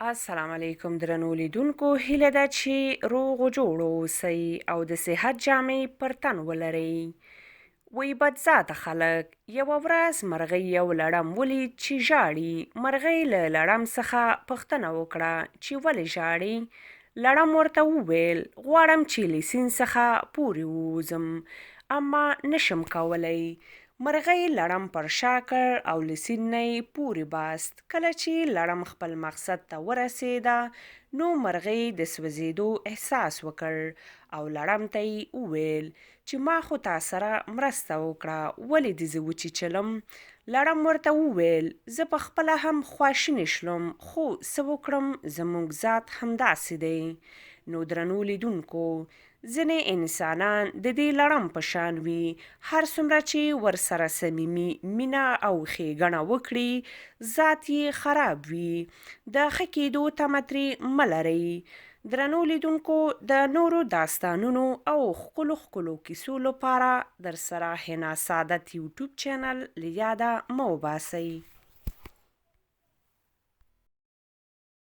السلام علیکم درنو لیدونکو، هیله ده چې روغ و جوړ اوسئ او د صحت جامې پر تن ولرئ. وی بدذاته خلک یوه ورځ مرغۍ یو لړم ولید چې ژاړي. مرغۍ له لړم څخه پوښتنه وکړه چې ولې ژاړې. لړم ورته وویل غواړم چې له سیند څخه پورې ووځم اما نشم کولی. مرغۍ لړم پر شا کړ او له سیند نه یې پورې باست. کله چې لړم خپل مقصد ته ورسېده نو مرغۍ د سوځېدو احساس وکړ او لړم ته یې وویل چې ما خو تا سره مرسته وکړه، ولې دې زه وچیچلم؟ لړم ورته وویل زه په خپله هم خواشینی شلم خو څه وکړم، زموږ ذات همداسې دی. نو درنو لیدونکو، ځینې انسانان د دې لړم په شان وي. هر څومره چې ورسره صمیمي مینه او ښېګڼه وکړي ذات یې خراب وي. د ښه کېدو تمه ترې مه لرئ. درنو لیدونکو، د نورو داستانونو او ښکلو کیسو لپاره در سره حنا سعادت یوټیوب چینل له یاده مه وباسئ.